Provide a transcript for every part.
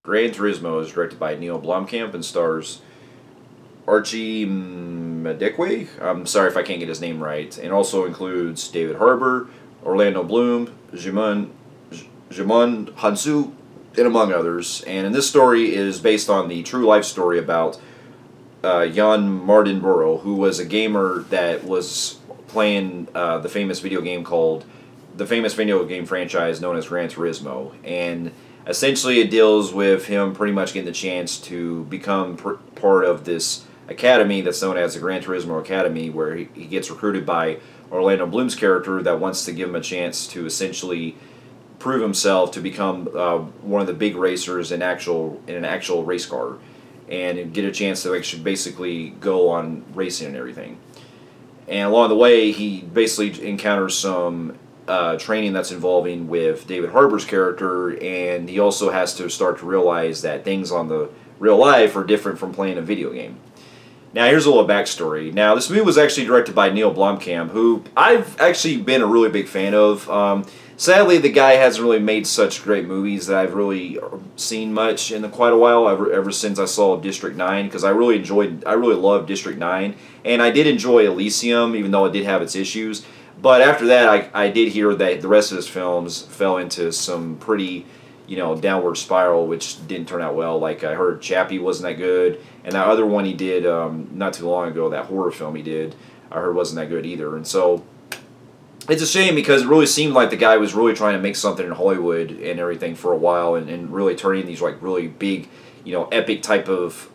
Gran Turismo is directed by Neil Blomkamp and stars Archie Madekwe. I'm sorry if I can't get his name right. And also includes David Harbour, Orlando Bloom, Jimon Hansu, and among others. And in this story is based on the true life story about Jan Mardenborough, who was a gamer that was playing the famous video game franchise known as Gran Turismo. And essentially it deals with him pretty much getting the chance to become part of this academy that's known as the Gran Turismo Academy, where he gets recruited by Orlando Bloom's character that wants to give him a chance to essentially prove himself to become one of the big racers in an actual race car, and get a chance to basically go on racing and everything. And along the way, he basically encounters some training that's involving with David Harbour's character, and he also has to start to realize that things on the real life are different from playing a video game. Now, here's a little backstory. Now, this movie was actually directed by Neil Blomkamp, who I've actually been a really big fan of. Sadly, the guy hasn't really made such great movies that I've really seen much in quite a while, ever since I saw District 9, because I really loved District 9, and I did enjoy Elysium, even though it did have its issues. But after that, I did hear that the rest of his films fell into some pretty, downward spiral, which didn't turn out well. Like, I heard Chappie wasn't that good, and that other one he did not too long ago, that horror film he did, I heard wasn't that good either. And so it's a shame, because it really seemed like the guy was really trying to make something in Hollywood and everything for a while, and really turning these really big, epic type of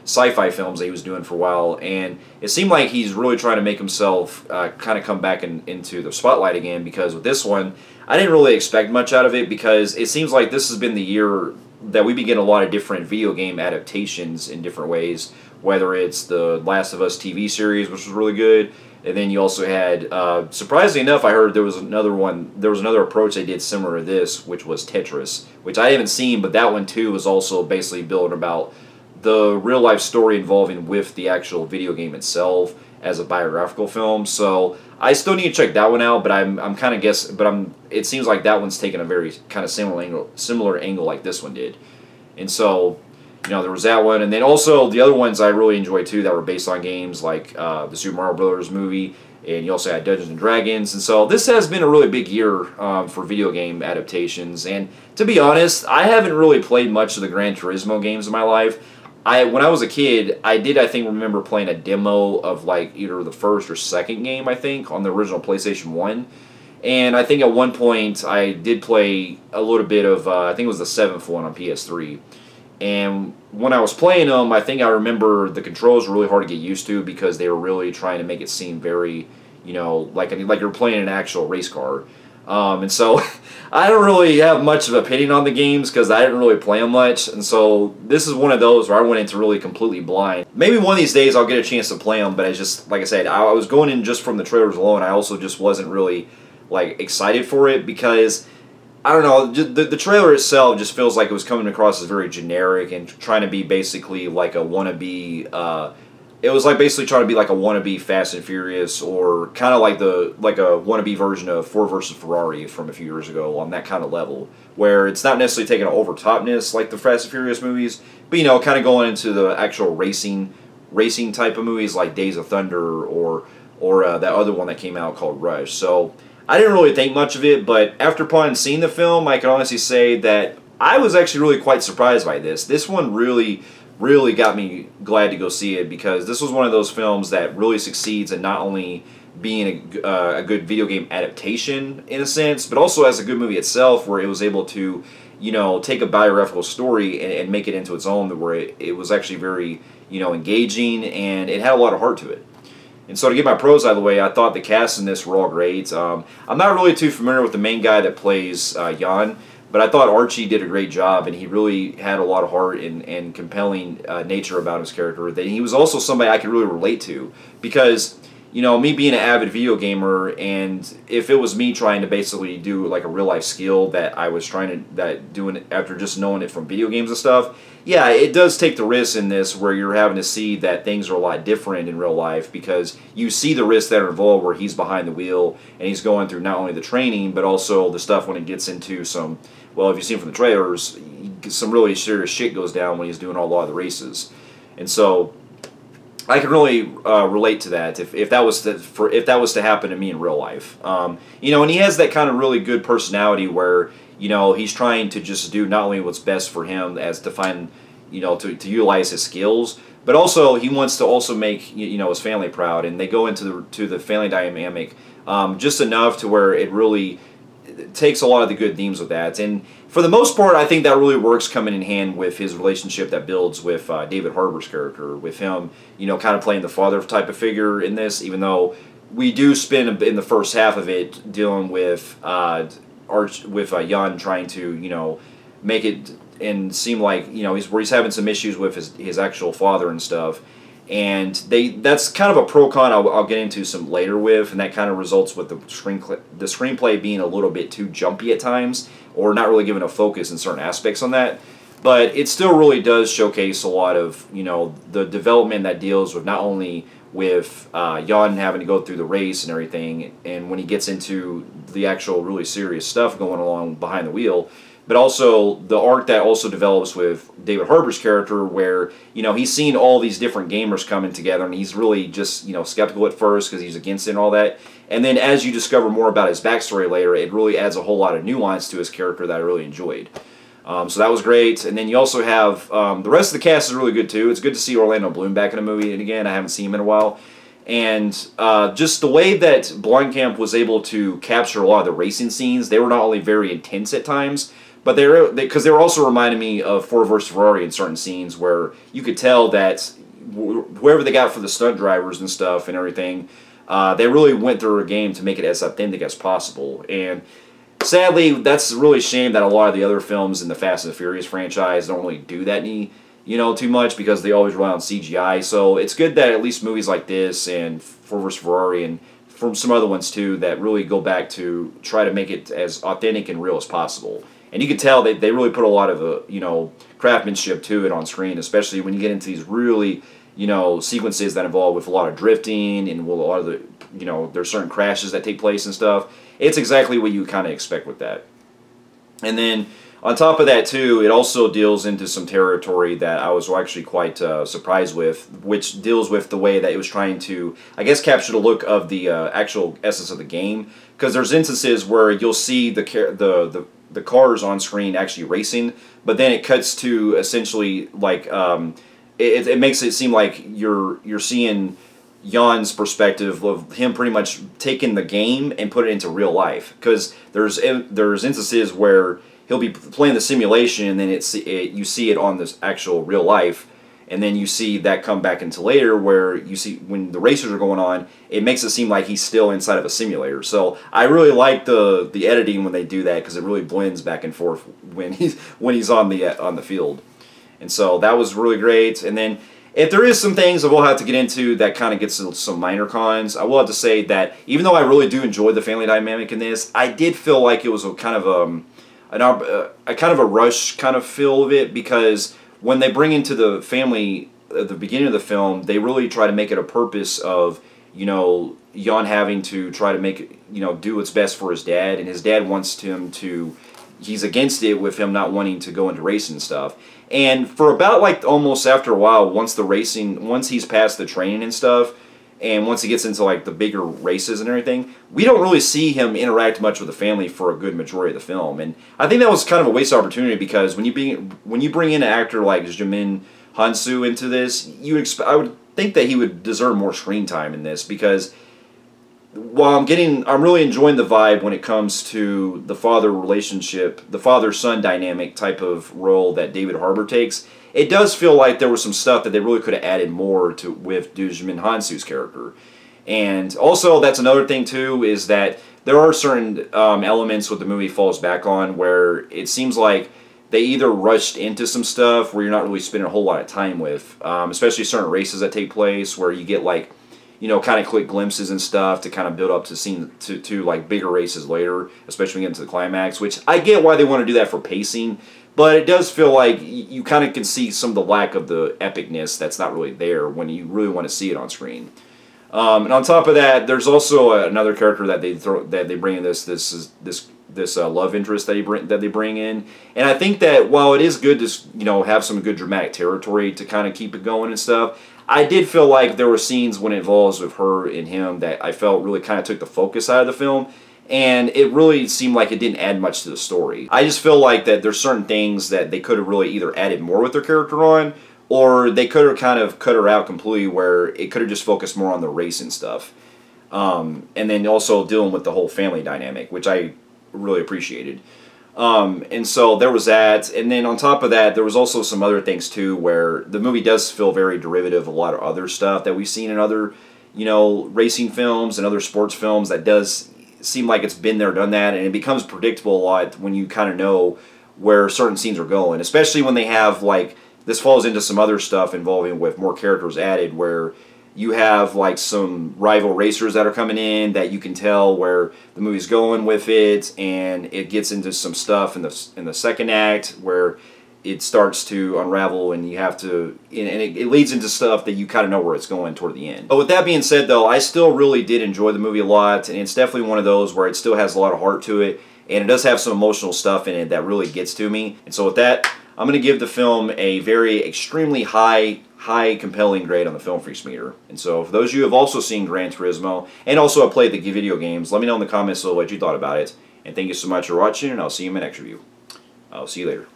sci-fi films that he was doing for a while. And it seemed like he's really trying to make himself kind of come back into the spotlight again, because with this one, I didn't really expect much out of it, because it seems like this has been the year that we begin a lot of different video game adaptations in different ways, whether it's the Last of Us TV series, which was really good, and then you also had, surprisingly enough, I heard there was another approach they did similar to this, which was Tetris, which I haven't seen, but that one too was also basically building about the real life story involving with the actual video game itself as a biographical film. So I still need to check that one out, but I'm kind of guessing, but it seems like that one's taken a very kind of similar angle like this one did. And so, there was that one, and then also the other ones I really enjoyed too that were based on games, like the Super Mario Brothers movie, and you also had Dungeons and Dragons. And so this has been a really big year for video game adaptations. And to be honest, I haven't really played much of the Gran Turismo games in my life. When I was a kid, I think remember playing a demo of either the first or second game, I think, on the original PlayStation 1. And I think at one point I did play a little bit of, I think it was the 7th one on PS3. And when I was playing them, I think I remember the controls were really hard to get used to, because they were really trying to make it seem very, like you're playing an actual race car. And so I don't really have much of an opinion on the games, because I didn't really play them much. And so this is one of those where I went into really completely blind. Maybe one of these days I'll get a chance to play them, but it's just, like I said, I was going in just from the trailers alone. I also just wasn't really excited for it, because I don't know, the trailer itself just feels like it was coming across as very generic and trying to be basically like a wannabe, it was basically trying to be like a wannabe Fast and Furious, or kind of like a wannabe version of Ford versus Ferrari from a few years ago, on that kind of level, where it's not necessarily taking an over-topness like the Fast and Furious movies, but kind of going into the actual racing type of movies like Days of Thunder, or that other one that came out called Rush. So I didn't really think much of it, but after upon seeing the film, I can honestly say that I was actually really quite surprised by this. This one really got me glad to go see it, because this was one of those films that really succeeds in not only being a good video game adaptation in a sense, but also as a good movie itself, where it was able to, take a biographical story and make it into its own, where it was actually very, engaging, and it had a lot of heart to it. And so to get my pros out of the way, I thought the cast in this were all great. I'm not really too familiar with the main guy that plays Jan, but I thought Archie did a great job, and he really had a lot of heart and compelling nature about his character. That he was also somebody I could really relate to, because me being an avid video gamer, and if it was me trying to basically do a real life skill that I was doing it after just knowing it from video games and stuff, yeah, it does take the risk in this, where you're having to see that things are a lot different in real life, because you see the risks that are involved, where he's behind the wheel and he's going through not only the training but also the stuff when it gets into some, well, if you see him from the trailers, some really serious shit goes down when he's doing a lot of the races. And so I can really relate to that if that was to happen to me in real life. You know, and he has that kind of really good personality where, you know, he's trying to just do not only what's best for him as to find, you know, to utilize his skills, but also he wants to also make, you know, his family proud. And they go into the family dynamic just enough to where it really takes a lot of the good themes with that. And for the most part, I think that really works coming in hand with his relationship that builds with David Harbour's character, with him, you know, kind of playing the father type of figure in this, even though we do spend in the first half of it dealing with Jan trying to, you know, make it and seem like, you know, he's having some issues with his actual father and stuff. And that's kind of a pro-con I'll get into some later with, and that kind of results with the screenplay being a little bit too jumpy at times, or not really giving a focus in certain aspects on that. But it still really does showcase a lot of, you know, the development that deals with not only with Jan having to go through the race and everything, and when he gets into the actual really serious stuff going along behind the wheel, but also the arc that also develops with David Harbour's character where, you know, he's seen all these different gamers coming together and he's really just, you know, skeptical at first because he's against it and all that. And then as you discover more about his backstory later, it really adds a whole lot of nuance to his character that I really enjoyed. So that was great. And then you also have, the rest of the cast is really good too. It's good to see Orlando Bloom back in a movie, and again, I haven't seen him in a while. And just the way that Blomkamp was able to capture a lot of the racing scenes, they were not only very intense at times, but they were also reminding me of Ford vs. Ferrari in certain scenes where you could tell that whoever they got for the stunt drivers and stuff and everything, they really went through a game to make it as authentic as possible. And sadly, that's really a shame that a lot of the other films in the Fast and the Furious franchise don't really do that too much because they always rely on CGI. So it's good that at least movies like this and Ford vs. Ferrari and from some other ones too that really go back to try to make it as authentic and real as possible. And you can tell they really put a lot of you know, craftsmanship to it on screen, especially when you get into these really, you know, sequences that involve with a lot of drifting and a lot of the, you know, there's certain crashes that take place and stuff. It's exactly what you kind of expect with that. And then on top of that too, it also deals into some territory that I was actually quite surprised with, which deals with the way that it was trying to, I guess, capture the look of the actual essence of the game. Because there's instances where you'll see the cars on screen actually racing, but then it cuts to essentially like it makes it seem like you're seeing Jan's perspective of him pretty much taking the game and put it into real life. Because there's instances where he'll be playing the simulation and then you see it on this actual real life, and then you see that come back into later where you see when the races are going on, it makes it seem like he's still inside of a simulator. So I really like the editing when they do that because it really blends back and forth when he's on the field. And so that was really great. And then if there is some things that we'll have to get into that kind of gets some minor cons, I will have to say that even though I really do enjoy the family dynamic in this, I did feel like it was a kind of a rush kind of feel of it, because when they bring into the family at the beginning of the film, they really try to make it a purpose of, you know, Jan having to try to make, you know, do what's best for his dad, and his dad wants him to, he's against it with him not wanting to go into racing and stuff. And for about like almost after a while, once he's past the training and stuff, and once he gets into like the bigger races and everything, we don't really see him interact much with the family for a good majority of the film. And I think that was kind of a wasted opportunity, because when you bring in an actor like Jamin Hansu into this, I would think that he would deserve more screen time in this, because while I'm really enjoying the vibe when it comes to the father relationship, the father-son dynamic type of role that David Harbour takes, it does feel like there was some stuff that they really could have added more to with Jamin Hansu's character. And also, that's another thing too, is that there are certain elements what the movie falls back on where it seems like they either rushed into some stuff where you're not really spending a whole lot of time with, especially certain races that take place where you get like, you know, kind of quick glimpses and stuff to kind of build up to like bigger races later, especially when you get into the climax, which I get why they want to do that for pacing, but it does feel like you kind of can see some of the lack of the epicness that's not really there when you really want to see it on screen. And on top of that, there's also another character that they bring in this this love interest that they bring in. And I think that while it is good to, you know, have some good dramatic territory to kind of keep it going and stuff, I did feel like there were scenes when it involves with her and him that I felt really kind of took the focus out of the film. And it really seemed like it didn't add much to the story. I just feel like that there's certain things that they could have really either added more with their character on, or they could have kind of cut her out completely where it could have just focused more on the race and stuff. And then also dealing with the whole family dynamic, which I really appreciated. And so there was that. And then on top of that, there was also some other things too, where the movie does feel very derivative of a lot of other stuff that we've seen in other, you know, racing films and other sports films. That does seem like it's been there, done that, and it becomes predictable a lot when you kind of know where certain scenes are going, especially when they have, like, this falls into some other stuff involving with more characters added, where you have like some rival racers that are coming in that you can tell where the movie's going with it, and it gets into some stuff in the second act where it starts to unravel, and you have to, and it leads into stuff that you kind of know where it's going toward the end. But with that being said, though, I still really did enjoy the movie a lot, and it's definitely one of those where it still has a lot of heart to it, and it does have some emotional stuff in it that really gets to me. And so with that, I'm going to give the film a very extremely high compelling grade on the Film Phreeks meter. And so for those of you who have also seen Gran Turismo and also have played the video games, let me know in the comments what you thought about it. And thank you so much for watching, and I'll see you in my next review. I'll see you later.